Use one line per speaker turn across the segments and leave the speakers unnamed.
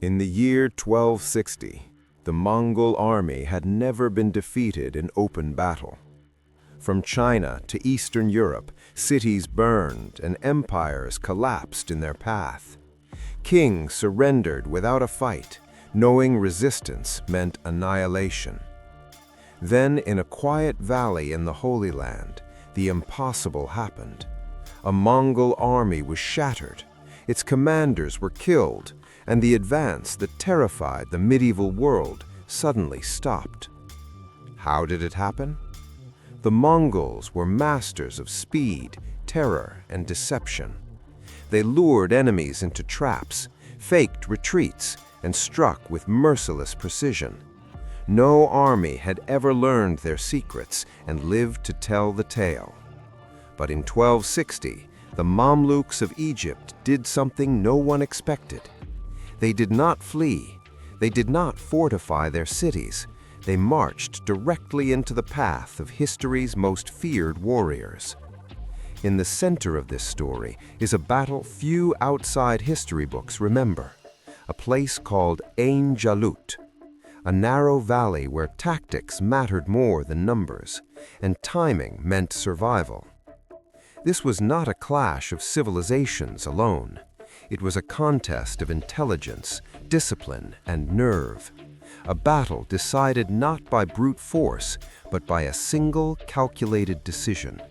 In the year 1260, the Mongol army had never been defeated in open battle. From China to Eastern Europe, cities burned and empires collapsed in their path. Kings surrendered without a fight, knowing resistance meant annihilation. Then, in a quiet valley in the Holy Land, the impossible happened. A Mongol army was shattered, its commanders were killed, and the advance that terrified the medieval world suddenly stopped. How did it happen? The Mongols were masters of speed, terror, and deception. They lured enemies into traps, faked retreats, and struck with merciless precision. No army had ever learned their secrets and lived to tell the tale. But in 1260, the Mamluks of Egypt did something no one expected. They did not flee. They did not fortify their cities. They marched directly into the path of history's most feared warriors. In the center of this story is a battle few outside history books remember, a place called Ain Jalut, a narrow valley where tactics mattered more than numbers, and timing meant survival. This was not a clash of civilizations alone. It was a contest of intelligence, discipline, and nerve. A battle decided not by brute force, but by a single calculated decision.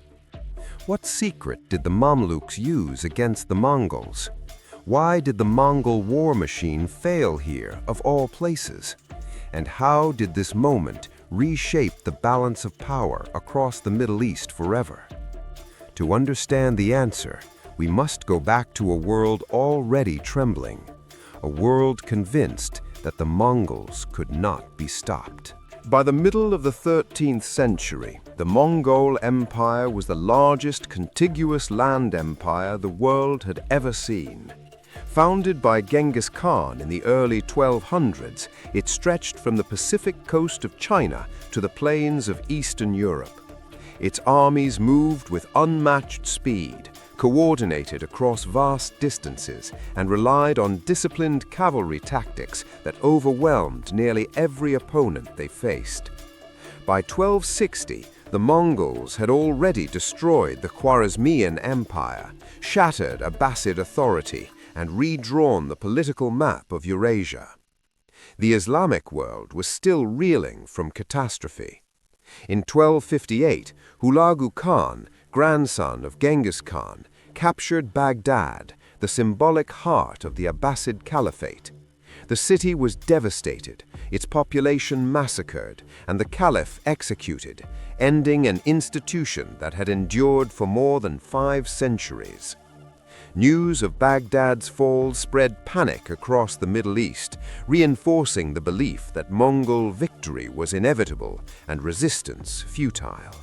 What secret did the Mamluks use against the Mongols? Why did the Mongol war machine fail here, of all places? And how did this moment reshape the balance of power across the Middle East forever? To understand the answer, we must go back to a world already trembling, a world convinced that the Mongols could not be stopped. By the middle of the 13th century, the Mongol Empire was the largest contiguous land empire the world had ever seen. Founded by Genghis Khan in the early 1200s, it stretched from the Pacific coast of China to the plains of Eastern Europe. Its armies moved with unmatched speed, coordinated across vast distances, and relied on disciplined cavalry tactics that overwhelmed nearly every opponent they faced. By 1260, the Mongols had already destroyed the Khwarezmian Empire, shattered Abbasid authority, and redrawn the political map of Eurasia. The Islamic world was still reeling from catastrophe. In 1258, Hulagu Khan, grandson of Genghis Khan, captured Baghdad, the symbolic heart of the Abbasid Caliphate. The city was devastated, its population massacred, and the caliph executed, ending an institution that had endured for more than 5 centuries. News of Baghdad's fall spread panic across the Middle East, reinforcing the belief that Mongol victory was inevitable and resistance futile.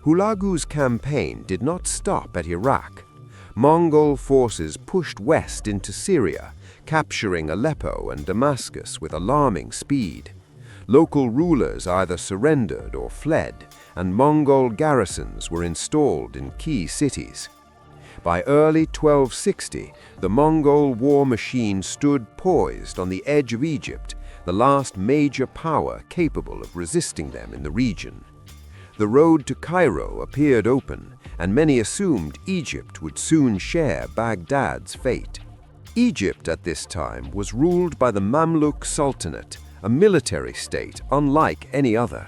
Hulagu's campaign did not stop at Iraq. Mongol forces pushed west into Syria, capturing Aleppo and Damascus with alarming speed. Local rulers either surrendered or fled, and Mongol garrisons were installed in key cities. By early 1260, the Mongol war machine stood poised on the edge of Egypt, the last major power capable of resisting them in the region. The road to Cairo appeared open, and many assumed Egypt would soon share Baghdad's fate. Egypt at this time was ruled by the Mamluk Sultanate, a military state unlike any other.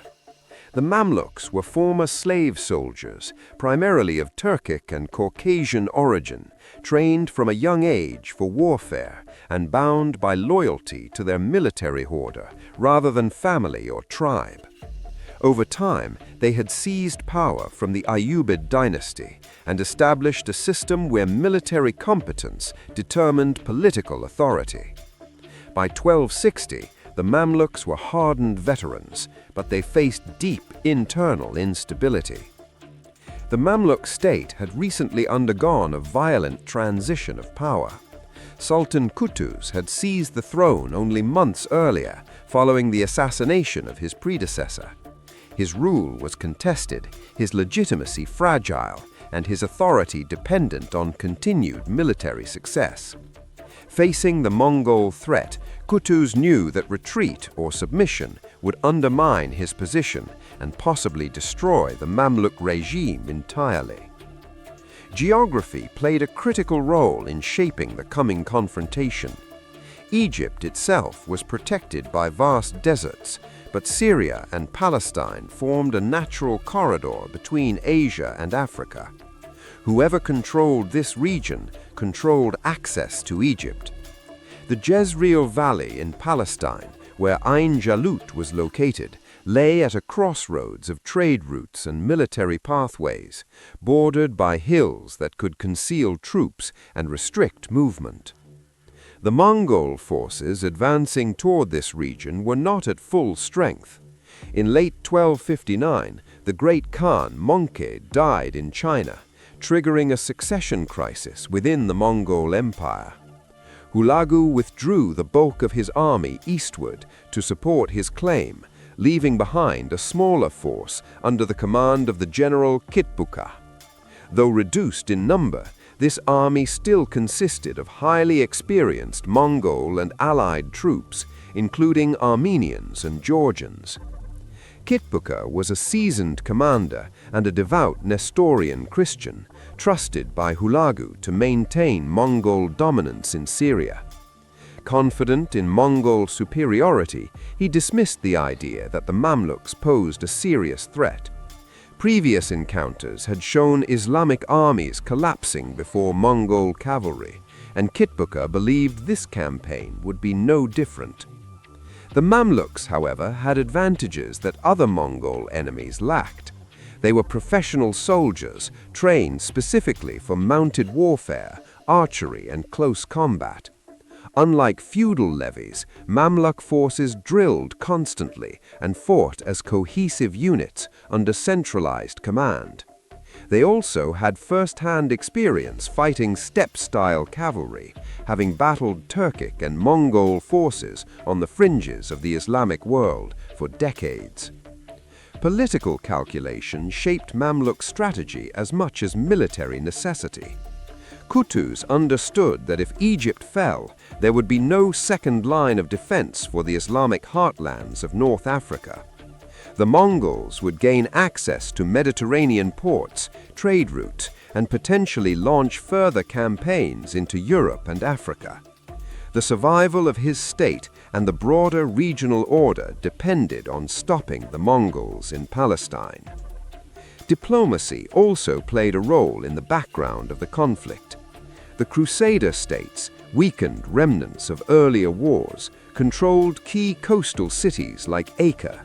The Mamluks were former slave soldiers, primarily of Turkic and Caucasian origin, trained from a young age for warfare and bound by loyalty to their military order rather than family or tribe. Over time, they had seized power from the Ayyubid dynasty and established a system where military competence determined political authority. By 1260, the Mamluks were hardened veterans, but they faced deep internal instability. The Mamluk state had recently undergone a violent transition of power. Sultan Qutuz had seized the throne only months earlier, following the assassination of his predecessor. His rule was contested, his legitimacy fragile, and his authority dependent on continued military success. Facing the Mongol threat, Qutuz knew that retreat or submission would undermine his position and possibly destroy the Mamluk regime entirely. Geography played a critical role in shaping the coming confrontation. Egypt itself was protected by vast deserts, but Syria and Palestine formed a natural corridor between Asia and Africa. Whoever controlled this region controlled access to Egypt. The Jezreel Valley in Palestine, where Ain Jalut was located, lay at a crossroads of trade routes and military pathways, bordered by hills that could conceal troops and restrict movement. The Mongol forces advancing toward this region were not at full strength. In late 1259, the great Khan Mongke died in China, triggering a succession crisis within the Mongol Empire. Hulagu withdrew the bulk of his army eastward to support his claim, leaving behind a smaller force under the command of the general Kitbuka. Though reduced in number, this army still consisted of highly experienced Mongol and allied troops, including Armenians and Georgians. Kitbuka was a seasoned commander and a devout Nestorian Christian, trusted by Hulagu to maintain Mongol dominance in Syria. Confident in Mongol superiority, he dismissed the idea that the Mamluks posed a serious threat. Previous encounters had shown Islamic armies collapsing before Mongol cavalry, and Kitbuka believed this campaign would be no different. The Mamluks, however, had advantages that other Mongol enemies lacked. They were professional soldiers, trained specifically for mounted warfare, archery, and close combat. Unlike feudal levies, Mamluk forces drilled constantly and fought as cohesive units under centralized command. They also had first-hand experience fighting steppe-style cavalry, having battled Turkic and Mongol forces on the fringes of the Islamic world for decades. Political calculation shaped Mamluk strategy as much as military necessity. Qutuz understood that if Egypt fell, there would be no second line of defense for the Islamic heartlands of North Africa. The Mongols would gain access to Mediterranean ports, trade routes, and potentially launch further campaigns into Europe and Africa. The survival of his state and the broader regional order depended on stopping the Mongols in Palestine. Diplomacy also played a role in the background of the conflict. The Crusader states, weakened remnants of earlier wars, controlled key coastal cities like Acre.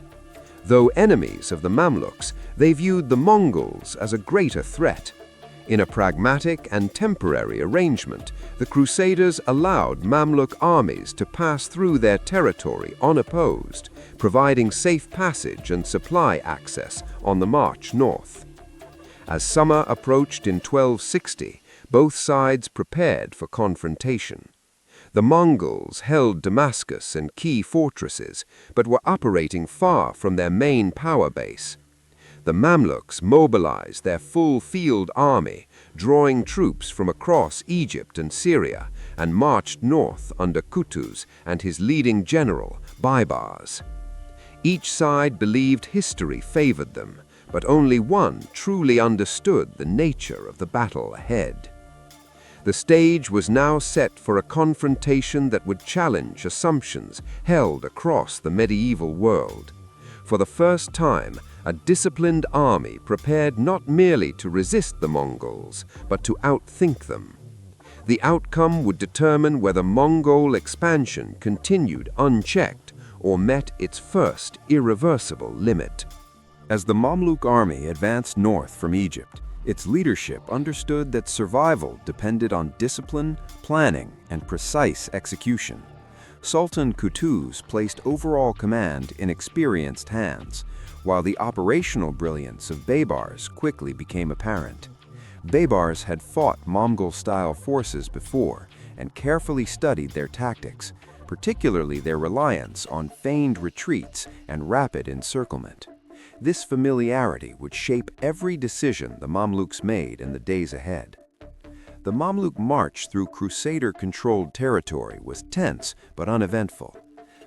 Though enemies of the Mamluks, they viewed the Mongols as a greater threat. In a pragmatic and temporary arrangement, the Crusaders allowed Mamluk armies to pass through their territory unopposed, providing safe passage and supply access on the march north. As summer approached in 1260, both sides prepared for confrontation. The Mongols held Damascus and key fortresses, but were operating far from their main power base. The Mamluks mobilized their full field army, drawing troops from across Egypt and Syria, and marched north under Qutuz and his leading general, Baybars. Each side believed history favored them, but only one truly understood the nature of the battle ahead. The stage was now set for a confrontation that would challenge assumptions held across the medieval world. For the first time, a disciplined army prepared not merely to resist the Mongols, but to outthink them. The outcome would determine whether Mongol expansion continued unchecked or met its first irreversible limit. As the Mamluk army advanced north from Egypt, its leadership understood that survival depended on discipline, planning, and precise execution. Sultan Qutuz placed overall command in experienced hands, while the operational brilliance of Baybars quickly became apparent. Baybars had fought Mongol-style forces before and carefully studied their tactics, particularly their reliance on feigned retreats and rapid encirclement. This familiarity would shape every decision the Mamluks made in the days ahead. The Mamluk march through Crusader-controlled territory was tense but uneventful.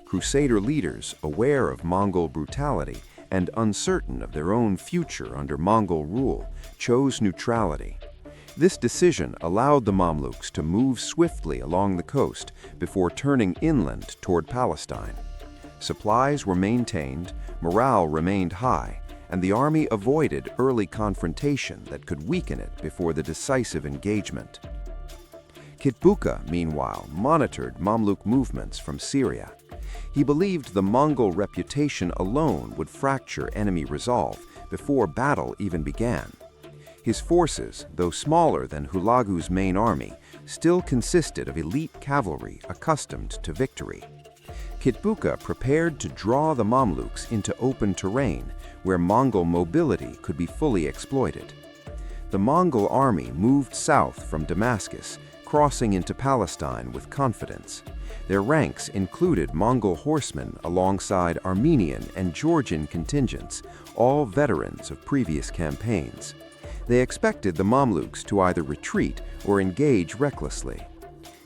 Crusader leaders, aware of Mongol brutality and uncertain of their own future under Mongol rule, chose neutrality. This decision allowed the Mamluks to move swiftly along the coast before turning inland toward Palestine. Supplies were maintained, morale remained high, and the army avoided early confrontation that could weaken it before the decisive engagement. Kitbuka, meanwhile, monitored Mamluk movements from Syria. He believed the Mongol reputation alone would fracture enemy resolve before battle even began. His forces, though smaller than Hulagu's main army, still consisted of elite cavalry accustomed to victory. Kitbuka prepared to draw the Mamluks into open terrain where Mongol mobility could be fully exploited. The Mongol army moved south from Damascus, crossing into Palestine with confidence. Their ranks included Mongol horsemen alongside Armenian and Georgian contingents, all veterans of previous campaigns. They expected the Mamluks to either retreat or engage recklessly.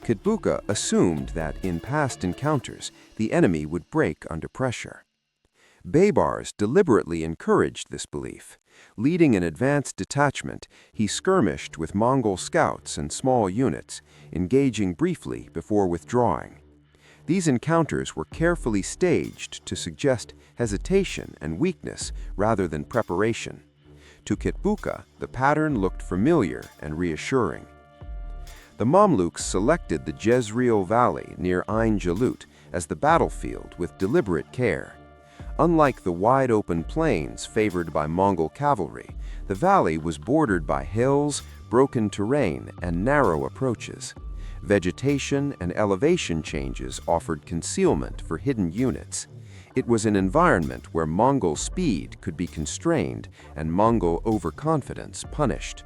Kitbuka assumed that in past encounters, the enemy would break under pressure. Baybars deliberately encouraged this belief. Leading an advanced detachment, he skirmished with Mongol scouts and small units, engaging briefly before withdrawing. These encounters were carefully staged to suggest hesitation and weakness rather than preparation. To Kitbuka, the pattern looked familiar and reassuring. The Mamluks selected the Jezreel Valley near Ain Jalut as the battlefield with deliberate care. Unlike the wide-open plains favored by Mongol cavalry, the valley was bordered by hills, broken terrain, and narrow approaches. Vegetation and elevation changes offered concealment for hidden units. It was an environment where Mongol speed could be constrained and Mongol overconfidence punished.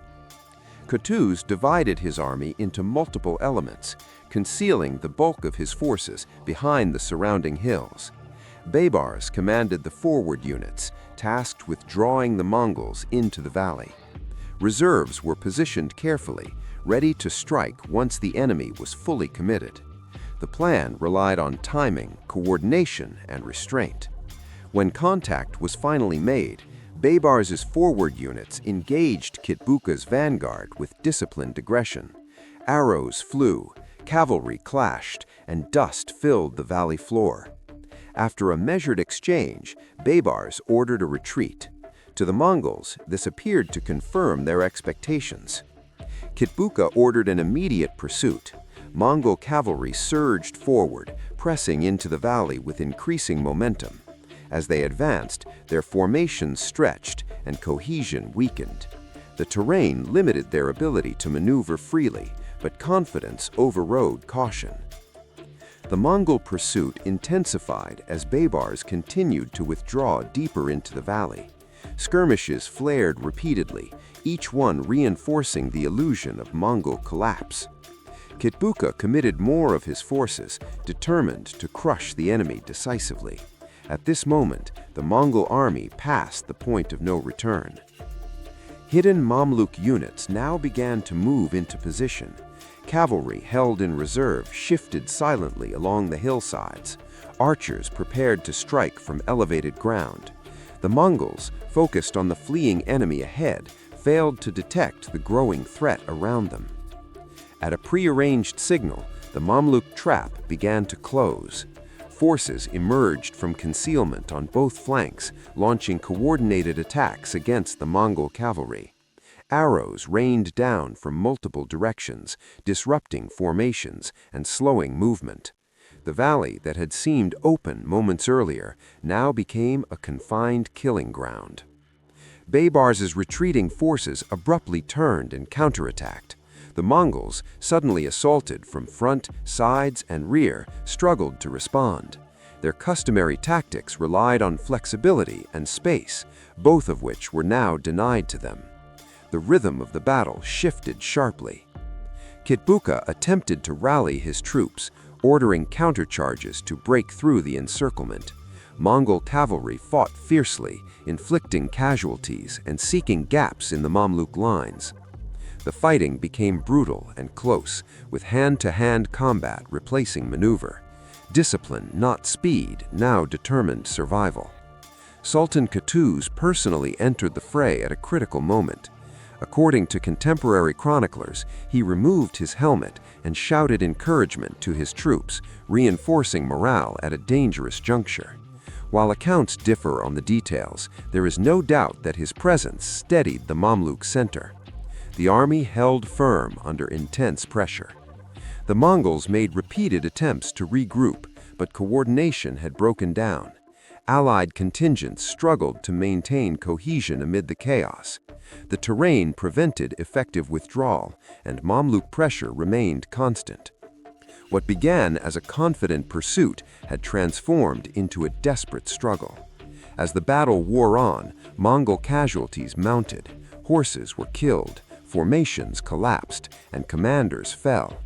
Qutuz divided his army into multiple elements, concealing the bulk of his forces behind the surrounding hills. Baybars commanded the forward units, tasked with drawing the Mongols into the valley. Reserves were positioned carefully, ready to strike once the enemy was fully committed. The plan relied on timing, coordination, and restraint. When contact was finally made, Baybars's forward units engaged Kitbuka's vanguard with disciplined aggression. Arrows flew, cavalry clashed, and dust filled the valley floor. After a measured exchange, Baybars ordered a retreat. To the Mongols, this appeared to confirm their expectations. Kitbuka ordered an immediate pursuit. Mongol cavalry surged forward, pressing into the valley with increasing momentum. As they advanced, their formations stretched and cohesion weakened. The terrain limited their ability to maneuver freely, but confidence overrode caution. The Mongol pursuit intensified as Baybars continued to withdraw deeper into the valley. Skirmishes flared repeatedly, each one reinforcing the illusion of Mongol collapse. Kitbuka committed more of his forces, determined to crush the enemy decisively. At this moment, the Mongol army passed the point of no return. Hidden Mamluk units now began to move into position. Cavalry held in reserve shifted silently along the hillsides. Archers prepared to strike from elevated ground. The Mongols, focused on the fleeing enemy ahead, failed to detect the growing threat around them. At a prearranged signal, the Mamluk trap began to close. Forces emerged from concealment on both flanks, launching coordinated attacks against the Mongol cavalry. Arrows rained down from multiple directions, disrupting formations and slowing movement. The valley that had seemed open moments earlier now became a confined killing ground. Baybars's retreating forces abruptly turned and counterattacked. The Mongols, suddenly assaulted from front, sides, and rear, struggled to respond. Their customary tactics relied on flexibility and space, both of which were now denied to them. The rhythm of the battle shifted sharply. Kitbuka attempted to rally his troops, ordering countercharges to break through the encirclement. Mongol cavalry fought fiercely, inflicting casualties and seeking gaps in the Mamluk lines.
The fighting became brutal and close, with hand-to-hand combat replacing maneuver. Discipline, not speed, now determined survival. Sultan Qutuz personally entered the fray at a critical moment. According to contemporary chroniclers, he removed his helmet and shouted encouragement to his troops, reinforcing morale at a dangerous juncture. While accounts differ on the details, there is no doubt that his presence steadied the Mamluk center. The army held firm under intense pressure. The Mongols made repeated attempts to regroup, but coordination had broken down. Allied contingents struggled to maintain cohesion amid the chaos. The terrain prevented effective withdrawal, and Mamluk pressure remained constant. What began as a confident pursuit had transformed into a desperate struggle. As the battle wore on, Mongol casualties mounted, horses were killed, formations collapsed, and commanders fell.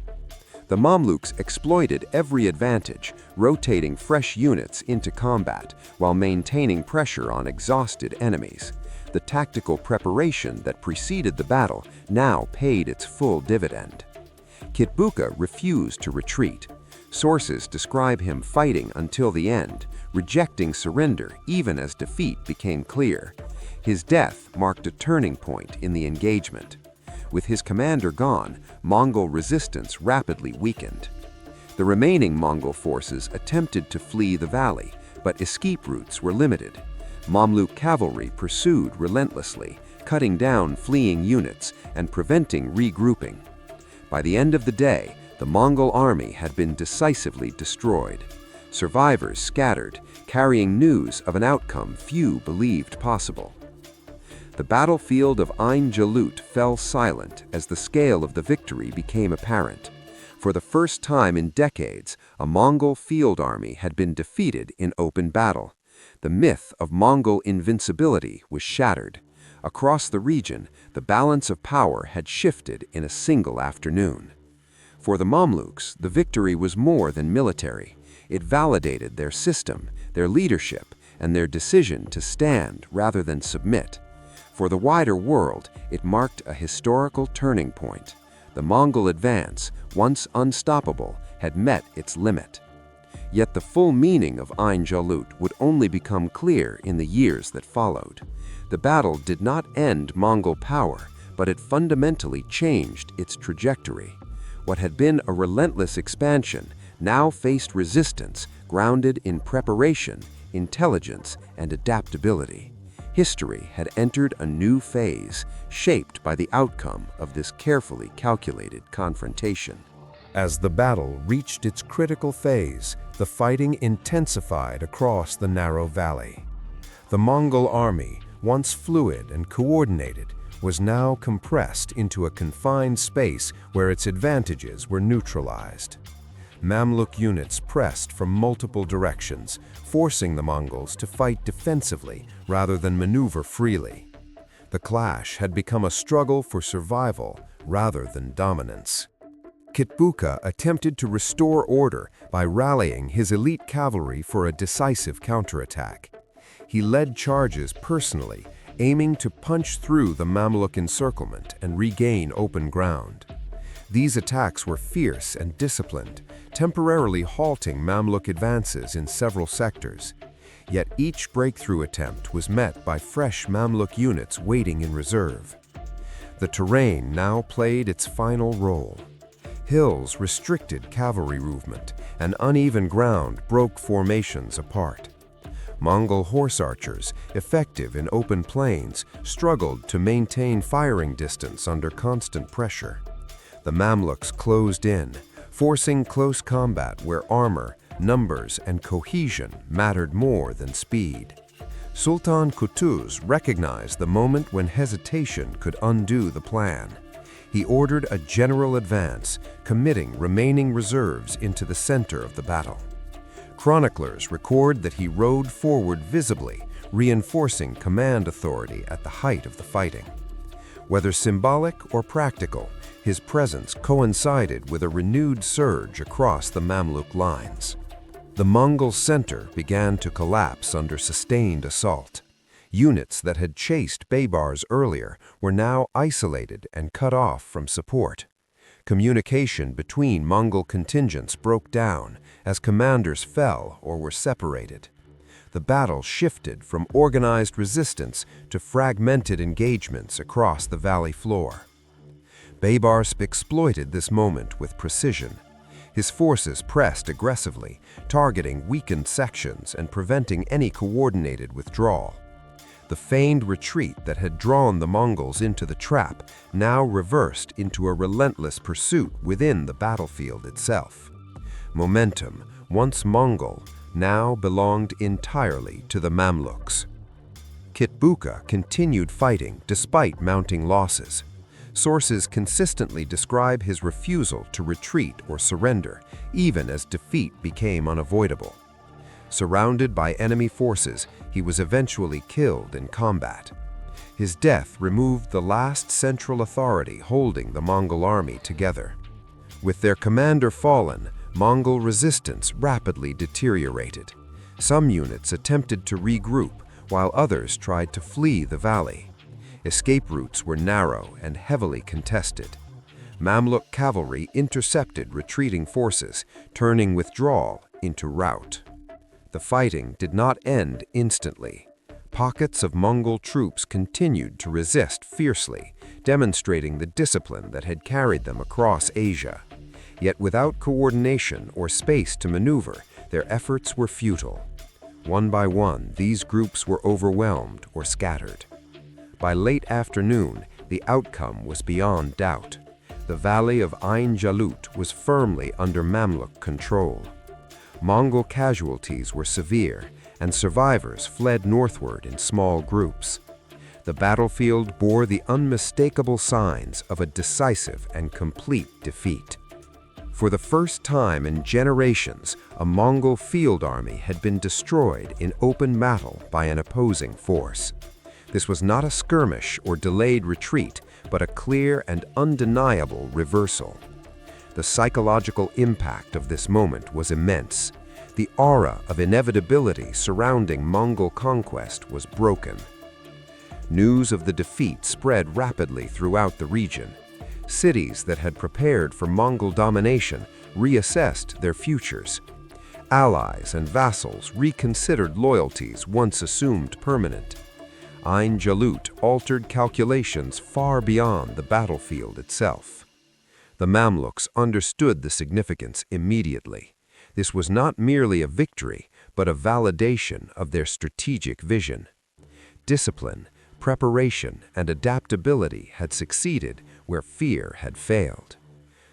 The Mamluks exploited every advantage, rotating fresh units into combat while maintaining pressure on exhausted enemies. The tactical preparation that preceded the battle now paid its full dividend. Kitbuka refused to retreat. Sources describe him fighting until the end, rejecting surrender even as defeat became clear. His death marked a turning point in the engagement. With his commander gone, Mongol resistance rapidly weakened. The remaining Mongol forces attempted to flee the valley, but escape routes were limited. Mamluk cavalry pursued relentlessly, cutting down fleeing units and preventing regrouping. By the end of the day, the Mongol army had been decisively destroyed. Survivors scattered, carrying news of an outcome few believed possible. The battlefield of Ain Jalut fell silent as the scale of the victory became apparent. For the first time in decades, a Mongol field army had been defeated in open battle. The myth of Mongol invincibility was shattered. Across the region, the balance of power had shifted in a single afternoon. For the Mamluks, the victory was more than military. It validated their system, their leadership, and their decision to stand rather than submit. For the wider world, it marked a historical turning point. The Mongol advance, once unstoppable, had met its limit. Yet the full meaning of Ain Jalut would only become clear in the years that followed. The battle did not end Mongol power, but it fundamentally changed its trajectory. What had been a relentless expansion now faced resistance grounded in preparation, intelligence, and adaptability. History had entered a new phase, shaped by the outcome of this carefully calculated confrontation.
As the battle reached its critical phase, the fighting intensified across the narrow valley. The Mongol army, once fluid and coordinated, was now compressed into a confined space where its advantages were neutralized. Mamluk units pressed from multiple directions, forcing the Mongols to fight defensively rather than maneuver freely. The clash had become a struggle for survival rather than dominance. Kitbuka attempted to restore order by rallying his elite cavalry for a decisive counterattack. He led charges personally, aiming to punch through the Mamluk encirclement and regain open ground. These attacks were fierce and disciplined, temporarily halting Mamluk advances in several sectors. Yet each breakthrough attempt was met by fresh Mamluk units waiting in reserve. The terrain now played its final role. Hills restricted cavalry movement, and uneven ground broke formations apart. Mongol horse archers, effective in open plains, struggled to maintain firing distance under constant pressure. The Mamluks closed in, forcing close combat where armor, numbers, and cohesion mattered more than speed. Sultan Qutuz recognized the moment when hesitation could undo the plan. He ordered a general advance, committing remaining reserves into the center of the battle. Chroniclers record that he rode forward visibly, reinforcing command authority at the height of the fighting. Whether symbolic or practical, his presence coincided with a renewed surge across the Mamluk lines. The Mongol center began to collapse under sustained assault.
Units that had chased Baybars earlier were now isolated and cut off from support. Communication between Mongol contingents broke down as commanders fell or were separated. The battle shifted from organized resistance to fragmented engagements across the valley floor. Baybars exploited this moment with precision. His forces pressed aggressively, targeting weakened sections and preventing any coordinated withdrawal. The feigned retreat that had drawn the Mongols into the trap now reversed into a relentless pursuit within the battlefield itself. Momentum, once Mongol, now belonged entirely to the Mamluks. Kitbuka continued fighting despite mounting losses. Sources consistently describe his refusal to retreat or surrender, even as defeat became unavoidable. Surrounded by enemy forces, he was eventually killed in combat. His death removed the last central authority holding the Mongol army together. With their commander fallen, Mongol resistance rapidly deteriorated. Some units attempted to regroup, while others tried to flee the valley. Escape routes were narrow and heavily contested. Mamluk cavalry intercepted retreating forces, turning withdrawal into rout. The fighting did not end instantly. Pockets of Mongol troops continued to resist fiercely, demonstrating the discipline that had carried them across Asia. Yet without coordination or space to maneuver, their efforts were futile. One by one, these groups were overwhelmed or scattered. By late afternoon, the outcome was beyond doubt. The valley of Ain Jalut was firmly under Mamluk control. Mongol casualties were severe, and survivors fled northward in small groups. The battlefield bore the unmistakable signs of a decisive and complete defeat. For the first time in generations, a Mongol field army had been destroyed in open battle by an opposing force. This was not a skirmish or delayed retreat, but a clear and undeniable reversal. The psychological impact of this moment was immense. The aura of inevitability surrounding Mongol conquest was broken. News of the defeat spread rapidly throughout the region. Cities that had prepared for Mongol domination reassessed their futures. Allies and vassals reconsidered loyalties once assumed permanent. Ain Jalut altered calculations far beyond the battlefield itself. The Mamluks understood the significance immediately. This was not merely a victory, but a validation of their strategic vision. Discipline, preparation, and adaptability had succeeded where fear had failed.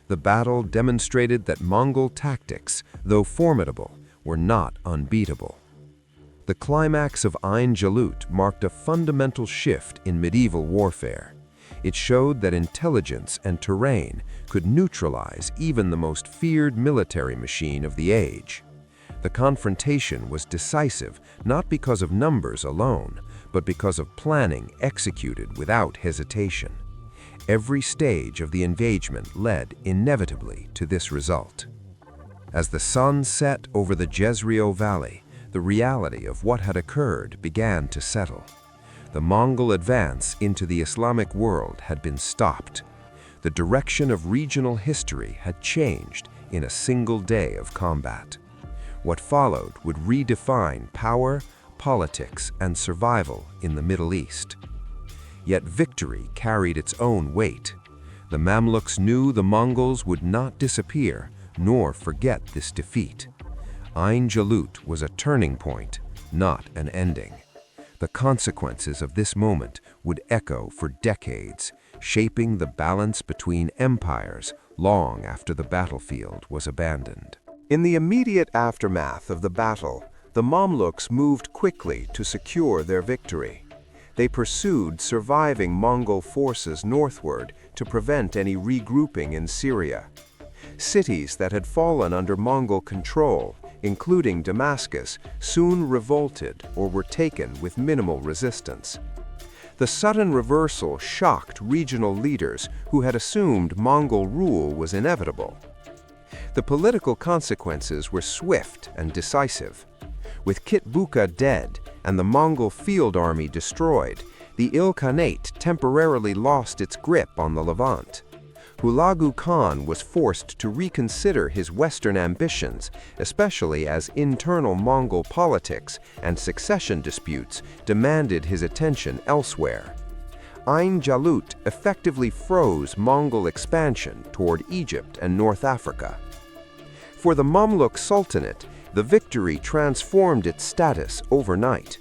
The battle demonstrated that Mongol tactics, though formidable, were not unbeatable. The climax of Ain Jalut marked a fundamental shift in medieval warfare. It showed that intelligence and terrain could neutralize even the most feared military machine of the age. The confrontation was decisive not because of numbers alone, but because of planning executed without hesitation. Every stage of the engagement led inevitably to this result. As the sun set over the Jezreel Valley, the reality of what had occurred began to settle. The Mongol advance into the Islamic world had been stopped. The direction of regional history had changed in a single day of combat. What followed would redefine power, politics, and survival in the Middle East. Yet victory carried its own weight. The Mamluks knew the Mongols would not disappear, nor forget this defeat. Ain Jalut was a turning point, not an ending. The consequences of this moment would echo for decades, shaping the balance between empires long after the battlefield was abandoned.
In the immediate aftermath of the battle, the Mamluks moved quickly to secure their victory. They pursued surviving Mongol forces northward to prevent any regrouping in Syria. Cities that had fallen under Mongol control, including Damascus, soon revolted or were taken with minimal resistance. The sudden reversal shocked regional leaders who had assumed Mongol rule was inevitable. The political consequences were swift and decisive. With Kitbuka dead
and the Mongol field army destroyed, the Ilkhanate temporarily lost its grip on the Levant. Hulagu Khan was forced to reconsider his Western ambitions, especially as internal Mongol politics and succession disputes demanded his attention elsewhere. Ain Jalut effectively froze Mongol expansion toward Egypt and North Africa. For the Mamluk Sultanate, the victory transformed its status overnight.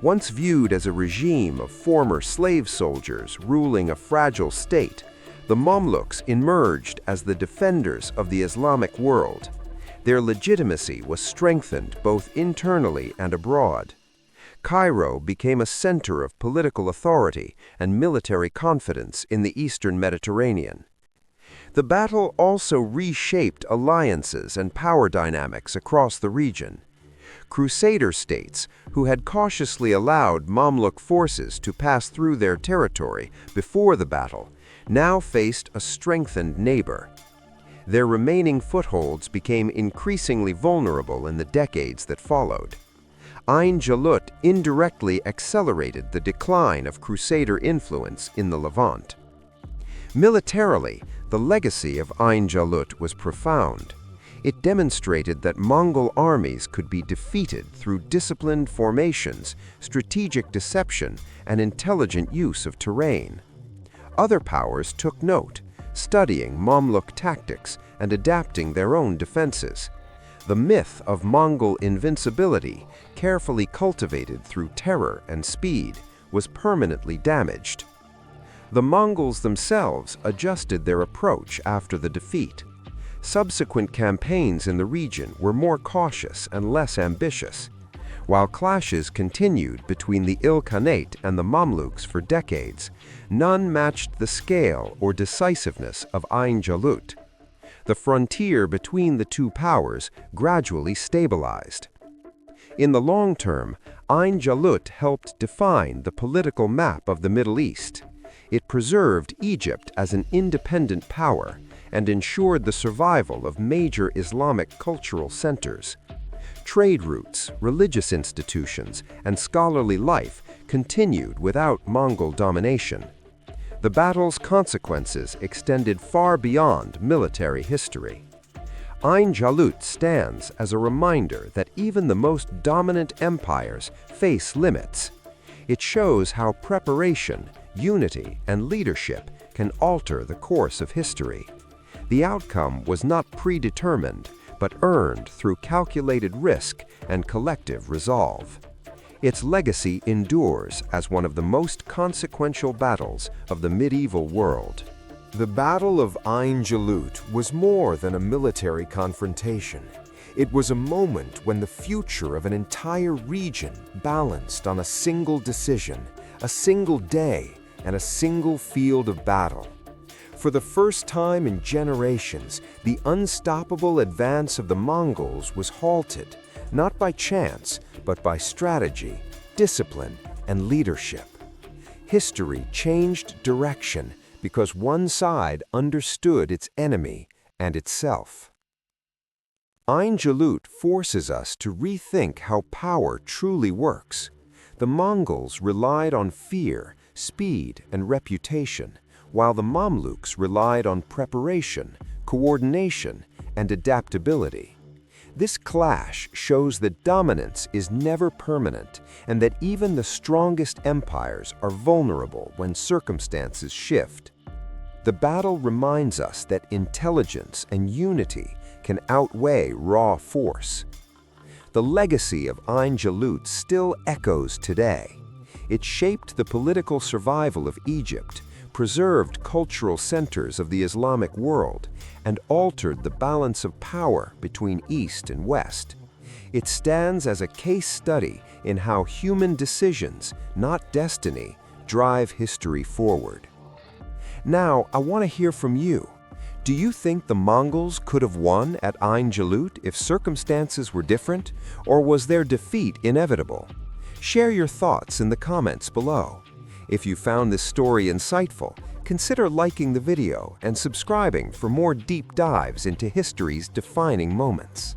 Once viewed as a regime of former slave soldiers ruling a fragile state, the Mamluks emerged as the defenders of the Islamic world. Their legitimacy was strengthened both internally and abroad. Cairo became a center of political authority and military confidence in the eastern Mediterranean. The battle also reshaped alliances and power dynamics across the region. Crusader states, who had cautiously allowed Mamluk forces to pass through their territory before the battle, now faced a strengthened neighbor. Their remaining footholds became increasingly vulnerable in the decades that followed. Ain Jalut indirectly accelerated the decline of Crusader influence in the Levant. Militarily, the legacy of Ain Jalut was profound. It demonstrated that Mongol armies could be defeated through disciplined formations, strategic deception, and intelligent use of terrain. Other powers took note, studying Mamluk tactics and adapting their own defenses. The myth of Mongol invincibility, carefully cultivated through terror and speed, was permanently damaged. The Mongols themselves adjusted their approach after the defeat. Subsequent campaigns in the region were more cautious and less ambitious. While clashes continued between the Ilkhanate and the Mamluks for decades, none matched the scale or decisiveness of Ain Jalut. The frontier between the two powers gradually stabilized. In the long term, Ain Jalut helped define the political map of the Middle East. It preserved Egypt as an independent power and ensured the survival of major Islamic cultural centers. Trade routes, religious institutions, and scholarly life continued without Mongol domination. The battle's consequences extended far beyond military history. Ain Jalut stands as a reminder that even the most dominant empires face limits. It shows how preparation, unity, and leadership can alter the course of history. The outcome was not predetermined, but earned through calculated risk and collective resolve. Its legacy endures as one of the most consequential battles of the medieval world.
The Battle of Ain Jalut was more than a military confrontation. It was a moment when the future of an entire region balanced on a single decision, a single day, and a single field of battle. For the first time in generations, the unstoppable advance of the Mongols was halted, not by chance, but by strategy, discipline, and leadership. History changed direction because one side understood its enemy and itself. Ain Jalut forces us to rethink how power truly works. The Mongols relied on fear, speed, and reputation, while the Mamluks relied on preparation, coordination, and adaptability. This clash shows that dominance is never permanent and that even the strongest empires are vulnerable when circumstances shift. The battle reminds us that intelligence and unity can outweigh raw force. The legacy of Ain Jalut still echoes today. It shaped the political survival of Egypt, preserved cultural centers of the Islamic world, and altered the balance of power between East and West. It stands as a case study in how human decisions, not destiny, drive history forward. Now, I want to hear from you. Do you think the Mongols could have won at Ain Jalut if circumstances were different, or was their defeat inevitable? Share your thoughts in the comments below. If you found this story insightful, consider liking the video and subscribing for more deep dives into history's defining moments.